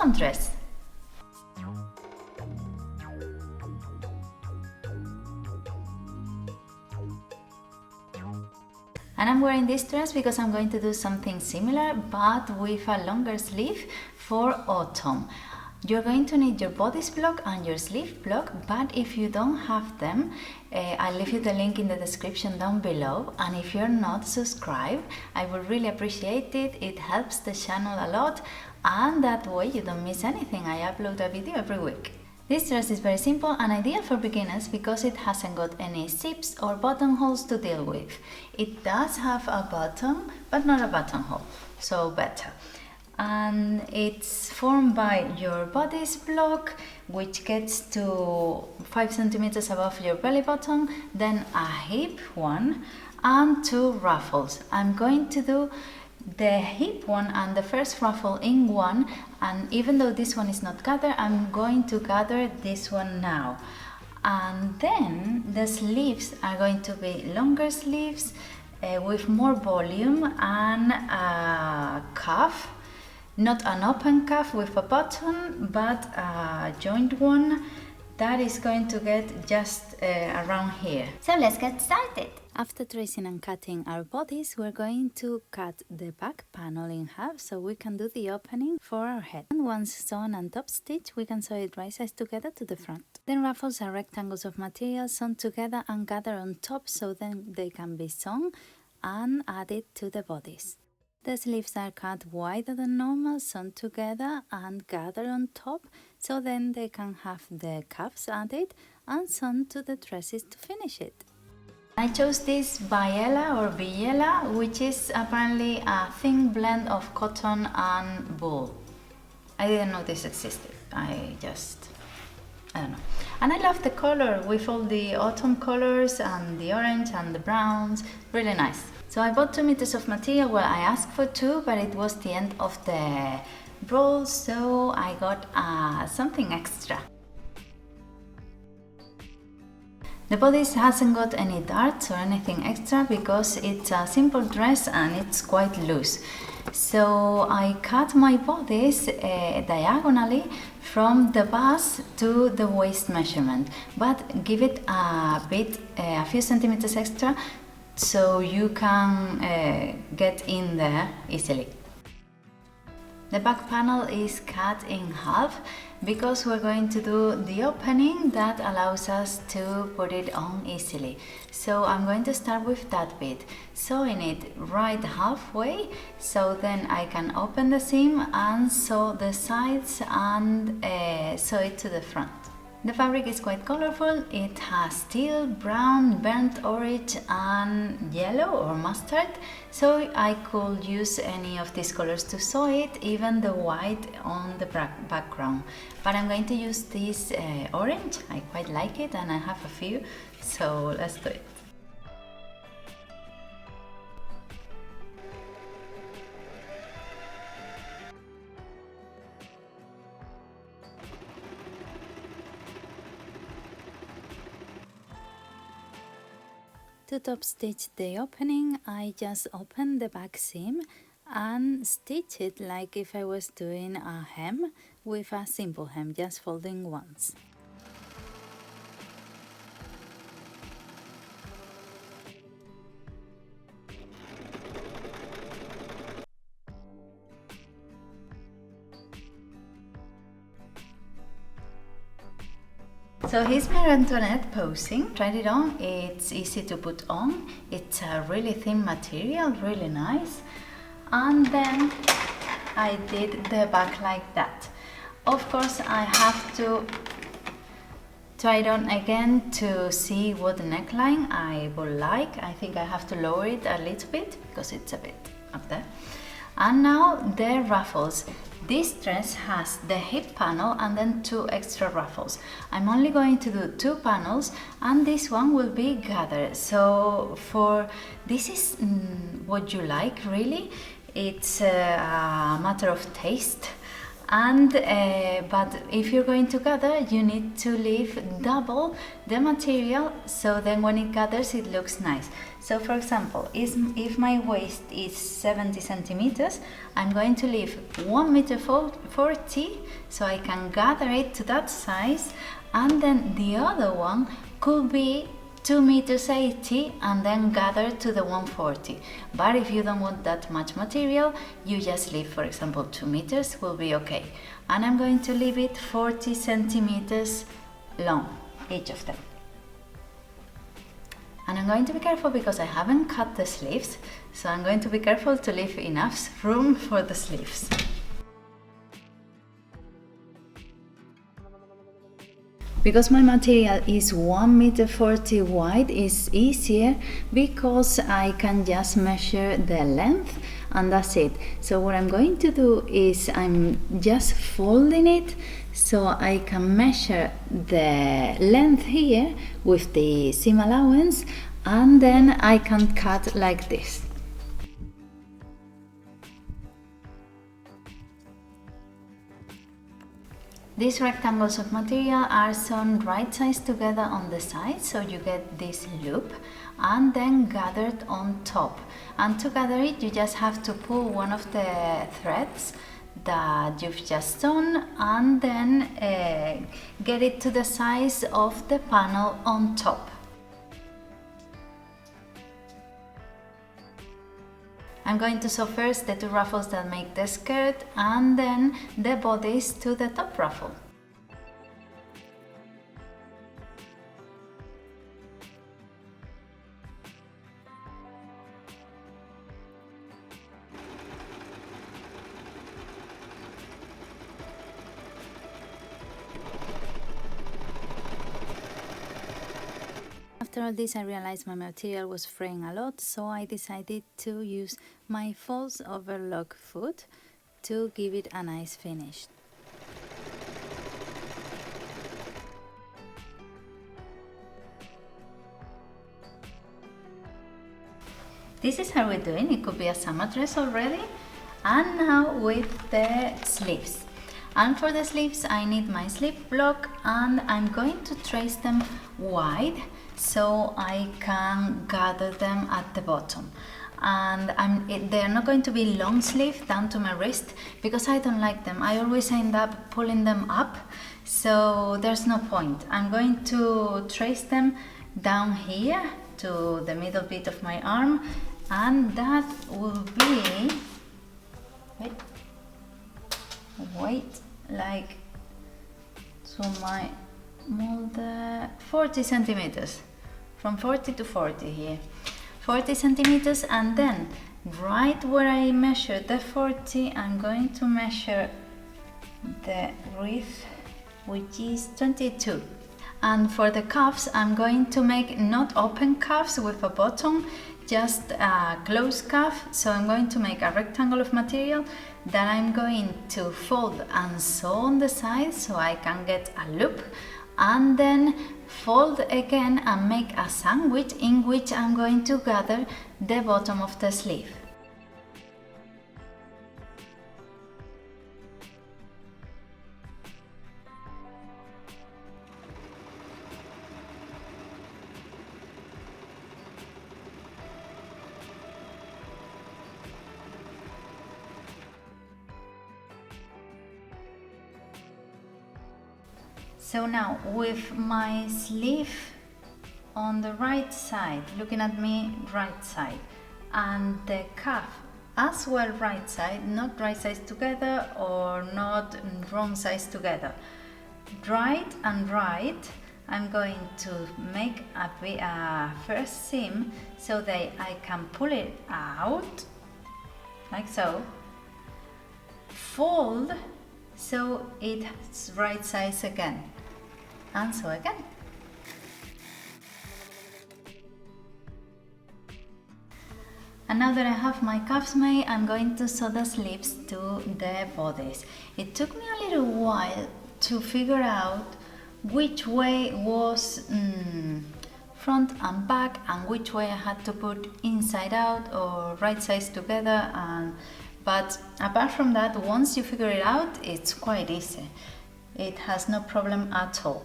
autumn dress. And I'm wearing this dress because I'm going to do something similar but with a longer sleeve for autumn. You're going to need your bodice block and your sleeve block, but if you don't have them, I'll leave you the link in the description down below. And if you're not subscribed, I would really appreciate it. It helps the channel a lot, and that way you don't miss anything. I upload a video every week. This dress is very simple and ideal for beginners because it hasn't got any zips or buttonholes to deal with. It does have a button, but not a buttonhole, so better. And it's formed by your bodice block, which gets to 5 centimeters above your belly button, then a hip one and 2 ruffles. I'm going to do the hip one and the first ruffle in one, and even though this one is not gathered, I'm going to gather this one now. And then the sleeves are going to be longer sleeves with more volume and a cuff. Not an open cuff with a button, but a joined one that is going to get just around here. So let's get started. After tracing and cutting our bodice, we're going to cut the back panel in half so we can do the opening for our head. And once sewn and top stitched, we can sew it right sides together to the front. Then ruffles are rectangles of material sewn together and gathered on top so then they can be sewn and added to the bodice. The sleeves are cut wider than normal, sewn together and gathered on top, so then they can have the cuffs added and sewn to the dresses to finish it. I chose this Biella or Biella, which is apparently a thin blend of cotton and wool. I didn't know this existed. I don't know. And I love the color with all the autumn colors and the orange and the browns. Really nice. So I bought 2 meters of material. Well, I asked for 2, but it was the end of the roll, so I got something extra. The bodice hasn't got any darts or anything extra because it's a simple dress and it's quite loose. So I cut my bodice diagonally from the bust to the waist measurement, but give it a few centimeters extra so you can get in there easily. The back panel is cut in half because we're going to do the opening that allows us to put it on easily. So I'm going to start with that bit, sewing it right halfway so then I can open the seam and sew the sides and sew it to the front. The fabric is quite colorful. It has teal, brown, burnt orange and yellow or mustard, so I could use any of these colors to sew it, even the white on the background. But I'm going to use this orange. I quite like it and I have a few, so let's do it. To top stitch the opening, I just open the back seam and stitch it like if I was doing a hem with a simple hem, just folding once. So here's Marie Antoinette posing. Tried it on, it's easy to put on. It's a really thin material, really nice. And then I did the back like that. Of course, I have to try it on again to see what neckline I would like. I think I have to lower it a little bit because it's a bit up there. And now the ruffles. This dress has the hip panel and then 2 extra ruffles. I'm only going to do 2 panels and this one will be gathered. So this is what you like really. It's a matter of taste And but if you're going to gather, you need to leave double the material, so then when it gathers it looks nice. So for example, if my waist is 70 centimeters, I'm going to leave 1 meter 40, so I can gather it to that size, and then the other one could be 2 meters 80 and then gather to the 140. But if you don't want that much material, you just leave, for example, 2 meters will be okay. And I'm going to leave it 40 centimeters long, each of them. And I'm going to be careful because I haven't cut the sleeves, so I'm going to be careful to leave enough room for the sleeves. Because my material is 1 meter 40 wide, it's easier because I can just measure the length and that's it. So what I'm going to do is I'm just folding it so I can measure the length here with the seam allowance, and then I can cut like this. These rectangles of material are sewn right sides together on the sides, so you get this loop, and then gathered on top. And to gather it, you just have to pull one of the threads that you've just sewn, and then get it to the size of the panel on top. I'm going to sew first the 2 ruffles that make the skirt, and then the bodice to the top ruffle. After all this, I realized my material was fraying a lot, so I decided to use my false overlock foot to give it a nice finish. This is how we're doing. It could be a summer dress already. And now with the sleeves. And for the sleeves, I need my sleeve block, and I'm going to trace them wide so I can gather them at the bottom. And they're not going to be long sleeve down to my wrist because I don't like them. I always end up pulling them up, so there's no point. I'm going to trace them down here to the middle bit of my arm, and that will be like to my mold 40 centimeters, from 40 to 40 here, 40 centimeters, and then right where I measured the 40, I'm going to measure the width, which is 22. And for the cuffs, I'm going to make not open cuffs with a bottom, just a closed cuff. So I'm going to make a rectangle of material that I'm going to fold and sew on the side so I can get a loop, and then fold again and make a sandwich in which I'm going to gather the bottom of the sleeve. So now with my sleeve on the right side, looking at me right side, and the cuff as well right side, not right sides together or not wrong sides together, right and right, I'm going to make a first seam so that I can pull it out like so, fold so it's right size again, and so again. And now that I have my cuffs made, I'm going to sew the sleeves to the bodice. It took me a little while to figure out which way was front and back, and which way I had to put inside out or right sides together and But apart from that, once you figure it out, it's quite easy. It has no problem at all.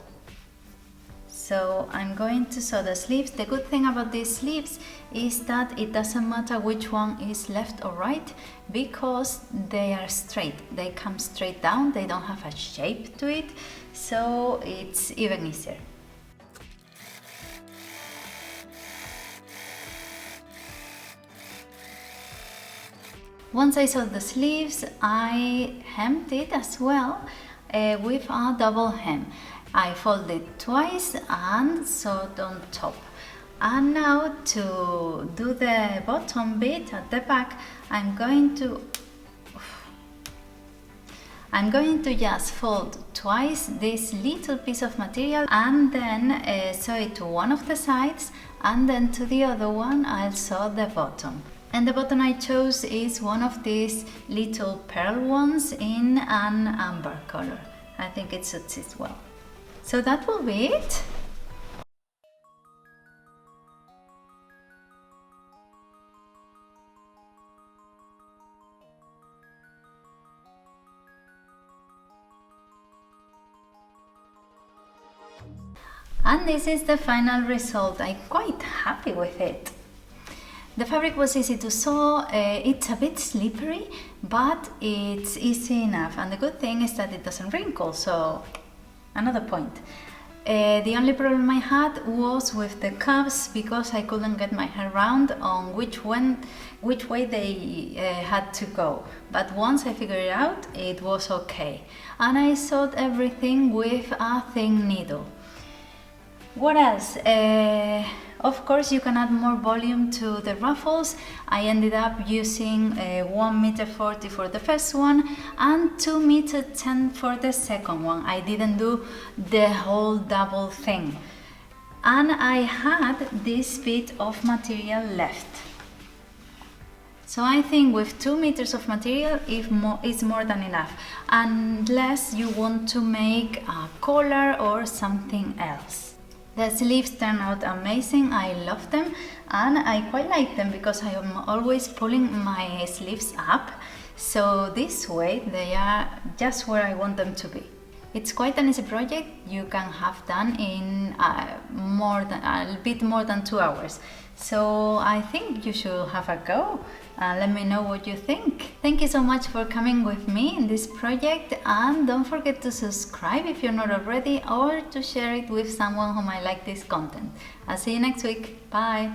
So I'm going to sew the sleeves. The good thing about these sleeves is that it doesn't matter which one is left or right, because they are straight. They come straight down, they don't have a shape to it, so it's even easier. Once I sewed the sleeves, I hemmed it as well with a double hem. I folded twice and sewed on top. And now to do the bottom bit at the back, I'm going to just fold twice this little piece of material and then sew it to one of the sides, and then to the other one I'll sew the bottom. And the bottom I chose is one of these little pearl ones in an amber color. I think it suits it well. So that will be it. And this is the final result. I'm quite happy with it. The fabric was easy to sew, it's a bit slippery, but it's easy enough. And the good thing is that it doesn't wrinkle, so another point. The only problem I had was with the cuffs, because I couldn't get my head around on which way they had to go. But once I figured it out, it was okay. And I sewed everything with a thin needle. What else? Of course, you can add more volume to the ruffles. I ended up using 1.40 m for the first one and 2.10 m for the second one. I didn't do the whole double thing. And I had this bit of material left. So I think with 2 meters of material is more than enough, unless you want to make a collar or something else. The sleeves turned out amazing, I love them, and I quite like them because I am always pulling my sleeves up, so this way they are just where I want them to be. It's quite an easy project you can have done in a bit more than 2 hours. So I think you should have a go and let me know what you think. Thank you so much for coming with me in this project, and don't forget to subscribe if you're not already, or to share it with someone who might like this content. I'll see you next week. Bye!